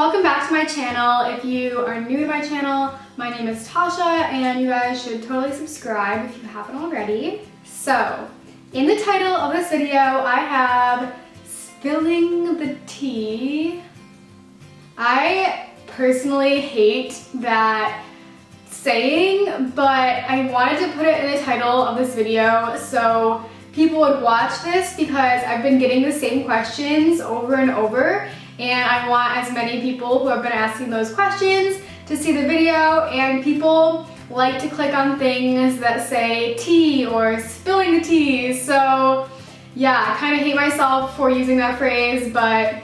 welcome back to my channel. If you are new to my channel, my name is Tasha and you guys should totally subscribe if you haven't already. So, in the title of this video, I have spilling the tea. I personally hate that saying, but I wanted to put it in the title of this video so people would watch this because I've been getting the same questions over and over, and I want as many people who have been asking those questions to see the video. And people like to click on things that say tea or spilling the tea. So yeah, I kind of hate myself for using that phrase, but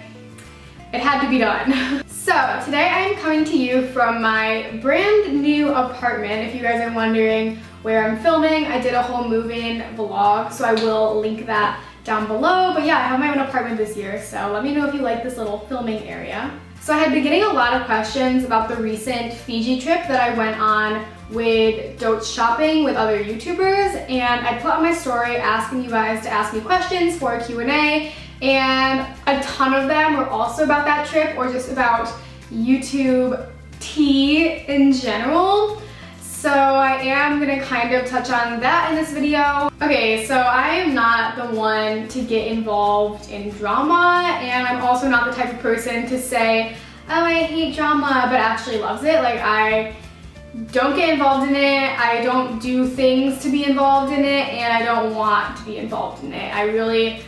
it had to be done. So today I am coming to you from my brand new apartment. If you guys are wondering where I'm filming, I did a whole move-in vlog, so I will link that down below. But yeah, I have my own apartment this year, so let me know if you like this little filming area. So I had been getting a lot of questions about the recent Fiji trip that I went on with Dotes Shopping with other YouTubers, and I put on my story asking you guys to ask me questions for a Q&A, and a ton of them were also about that trip or just about YouTube tea in general. So I am gonna kind of touch on that in this video. Okay, so I am not the one to get involved in drama, and I'm also not the type of person to say, oh, I hate drama, but actually loves it. Like, I don't get involved in it, I don't do things to be involved in it, and I don't want to be involved in it. I really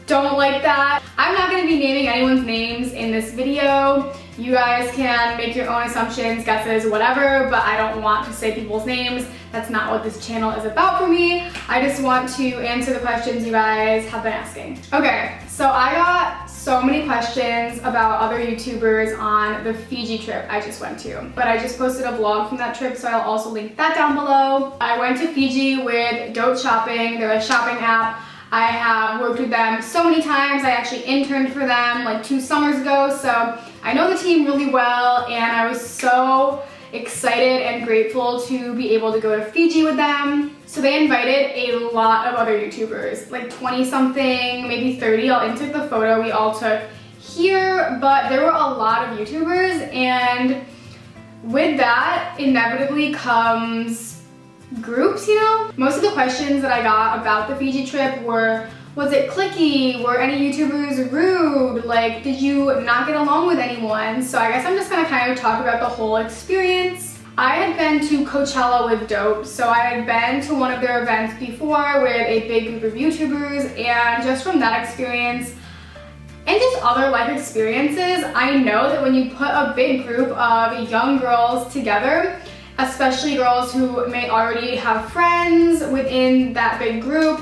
don't like that. I'm not gonna be naming anyone's names in this video. You guys can make your own assumptions, guesses, whatever, but I don't want to say people's names. That's not what this channel is about for me. I just want to answer the questions you guys have been asking. Okay, so I got so many questions about other YouTubers on the Fiji trip I just went to. But I just posted a vlog from that trip, so I'll also link that down below. I went to Fiji with Dotes Shopping. They're a shopping app. I have worked with them so many times. I actually interned for them like 2 summers ago, so I know the team really well, and I was so excited and grateful to be able to go to Fiji with them. So they invited a lot of other YouTubers, like 20 something, maybe 30. I'll insert the photo we all took here, but there were a lot of YouTubers, and with that inevitably comes groups, you know? Most of the questions that I got about the Fiji trip were, was it cliquey? Were any YouTubers rude? Like, did you not get along with anyone? So I guess I'm just gonna kind of talk about the whole experience. I had been to Coachella with Dope, so I had been to one of their events before with a big group of YouTubers, and just from that experience and just other life experiences, I know that when you put a big group of young girls together, especially girls who may already have friends within that big group,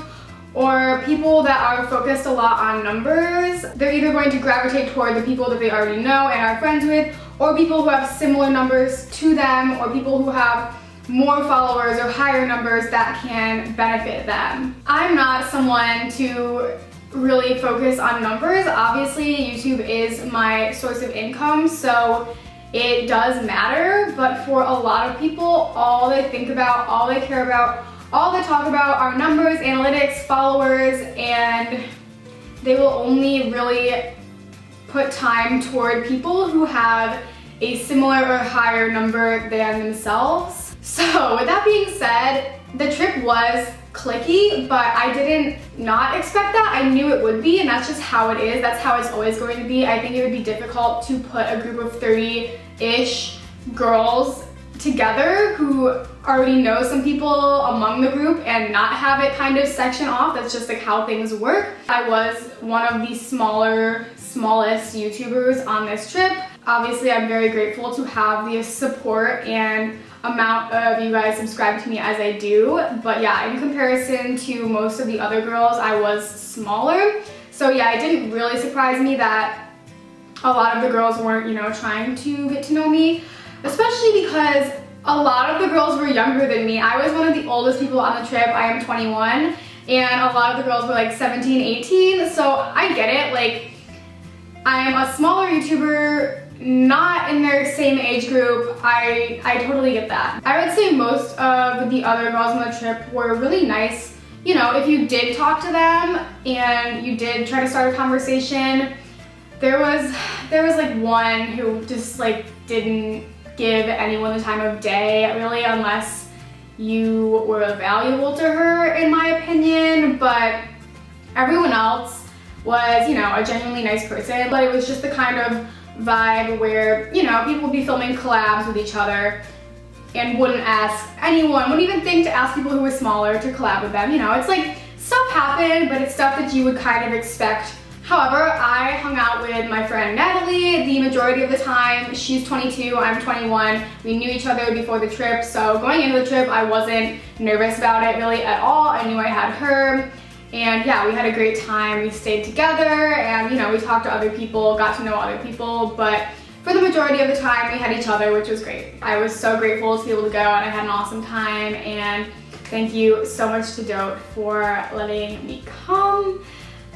or people that are focused a lot on numbers, they're either going to gravitate toward the people that they already know and are friends with, or people who have similar numbers to them, or people who have more followers or higher numbers that can benefit them. I'm not someone to really focus on numbers. Obviously, YouTube is my source of income, so it does matter, but for a lot of people, all they think about, all they care about, all they talk about are numbers, analytics, followers, and they will only really put time toward people who have a similar or higher number than themselves. So with that being said, the trip was cliquey, but I didn't not expect that. I knew it would be, and that's just how it is. That's how it's always going to be. I think it would be difficult to put a group of 30-ish girls together who already know some people among the group and not have it kind of section off. That's just like how things work. I was one of the smallest YouTubers on this trip. Obviously, I'm very grateful to have the support and amount of you guys subscribe to me as I do, but yeah, in comparison to most of the other girls, I was smaller. So yeah, it didn't really surprise me that a lot of the girls weren't, you know, trying to get to know me, especially because a lot of the girls were younger than me. I was one of the oldest people on the trip. I am 21, and a lot of the girls were like 17, 18, so I get it. Like, I am a smaller YouTuber, not in their same age group. I totally get that. I would say most of the other girls on the trip were really nice. You know, if you did talk to them and you did try to start a conversation, there was like one who just like didn't give anyone the time of day really, unless you were valuable to her, in my opinion. But everyone else was, you know, a genuinely nice person, but it was just the kind of vibe where, you know, people would be filming collabs with each other and wouldn't ask anyone, wouldn't even think to ask people who were smaller to collab with them. You know, it's like stuff happened, but it's stuff that you would kind of expect. However, I hung out with my friend Natalie the majority of the time. She's 22, I'm 21. We knew each other before the trip, so going into the trip, I wasn't nervous about it really at all. I knew I had her, and yeah, we had a great time. We stayed together, and you know, we talked to other people, got to know other people, but for the majority of the time, we had each other, which was great. I was so grateful to be able to go, and I had an awesome time, and thank you so much to Dote for letting me come.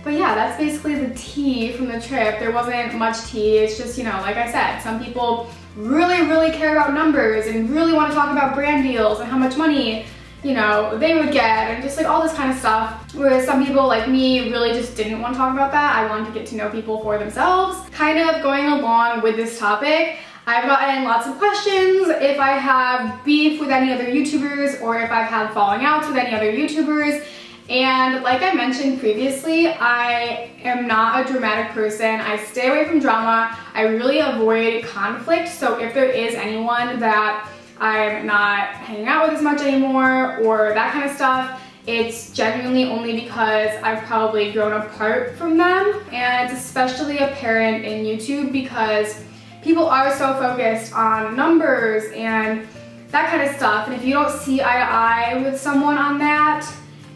But yeah, that's basically the tea from the trip. There wasn't much tea. It's just, you know, like I said, some people really care about numbers and really want to talk about brand deals and how much money, you know, they would get and just like all this kind of stuff. Whereas some people like me really just didn't want to talk about that. I wanted to get to know people for themselves. Kind of going along with this topic, I've gotten lots of questions if I have beef with any other YouTubers or if I've had falling outs with any other YouTubers. And like I mentioned previously, I am not a dramatic person. I stay away from drama. I really avoid conflict. So if there is anyone that I'm not hanging out with as much anymore or that kind of stuff, it's genuinely only because I've probably grown apart from them. And it's especially apparent in YouTube because people are so focused on numbers and that kind of stuff. And if you don't see eye to eye with someone on that,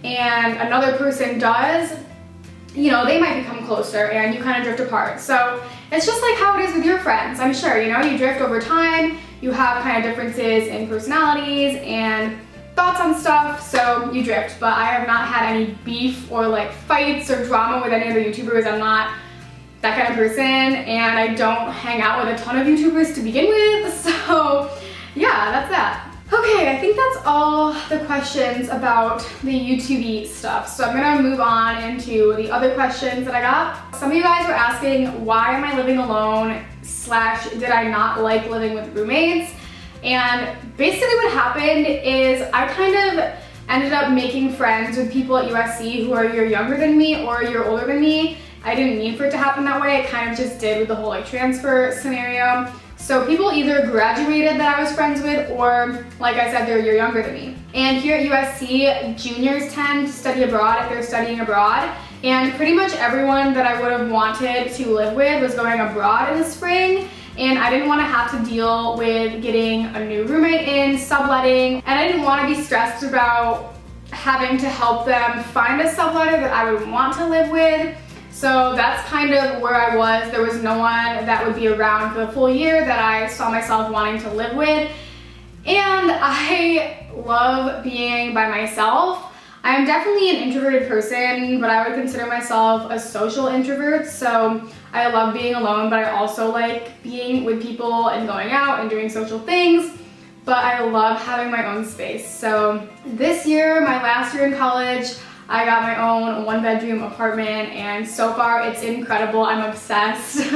and another person does, you know, they might become closer and you kind of drift apart. So it's just like how it is with your friends, I'm sure, you know, you drift over time, you have kind of differences in personalities and thoughts on stuff, so you drift. But I have not had any beef or like fights or drama with any other YouTubers. I'm not that kind of person, and I don't hang out with a ton of YouTubers to begin with, so yeah, that's that. Okay, I think that's all the questions about the YouTube stuff. So I'm gonna move on into the other questions that I got. Some of you guys were asking, why am I living alone / did I not like living with roommates? And basically what happened is I kind of ended up making friends with people at USC who are a year younger than me or a year older than me. I didn't mean for it to happen that way. It kind of just did with the whole like transfer scenario. So people either graduated that I was friends with, or like I said, they're a year younger than me. And here at USC, juniors tend to study abroad if they're studying abroad. And pretty much everyone that I would have wanted to live with was going abroad in the spring. And I didn't want to have to deal with getting a new roommate in, subletting. And I didn't want to be stressed about having to help them find a subletter that I would want to live with. So that's kind of where I was. There was no one that would be around for the full year that I saw myself wanting to live with. And I love being by myself. I'm definitely an introverted person, but I would consider myself a social introvert. So I love being alone, but I also like being with people and going out and doing social things. But I love having my own space. So this year, my last year in college, I got my own 1-bedroom apartment, and so far it's incredible. I'm obsessed.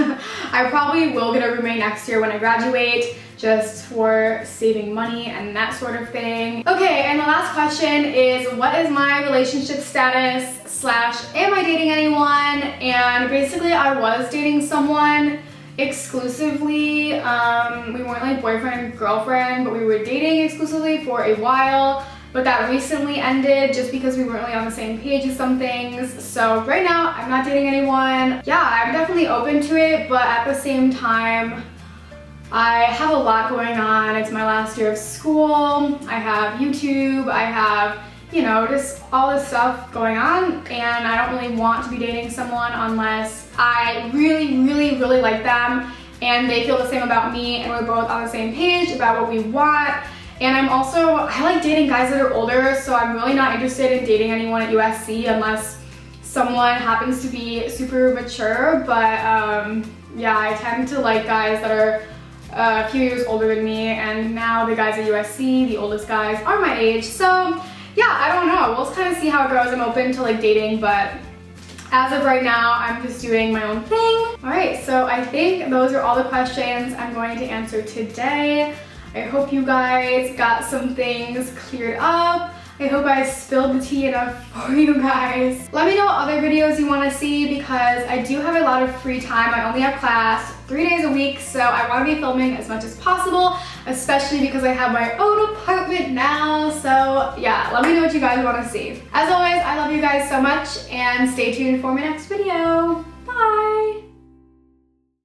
I probably will get a roommate next year when I graduate, just for saving money and that sort of thing. Okay, and the last question is, what is my relationship status / am I dating anyone? And basically I was dating someone exclusively. We weren't like boyfriend and girlfriend, but we were dating exclusively for a while. But that recently ended just because we weren't really on the same page with some things. So right now, I'm not dating anyone. Yeah, I'm definitely open to it, but at the same time, I have a lot going on. It's my last year of school. I have YouTube. I have, you know, just all this stuff going on. And I don't really want to be dating someone unless I really like them and they feel the same about me and we're both on the same page about what we want. And I like dating guys that are older, so I'm really not interested in dating anyone at USC unless someone happens to be super mature. But yeah, I tend to like guys that are a few years older than me, and now the guys at USC, the oldest guys, are my age. So yeah, I don't know. We'll just kind of see how it goes. I'm open to like dating, but as of right now, I'm just doing my own thing. All right, so I think those are all the questions I'm going to answer today. I hope you guys got some things cleared up. I hope I spilled the tea enough for you guys. Let me know what other videos you want to see because I do have a lot of free time. I only have class 3 days a week, so I want to be filming as much as possible, especially because I have my own apartment now. So yeah, let me know what you guys want to see. As always, I love you guys so much and stay tuned for my next video. Bye!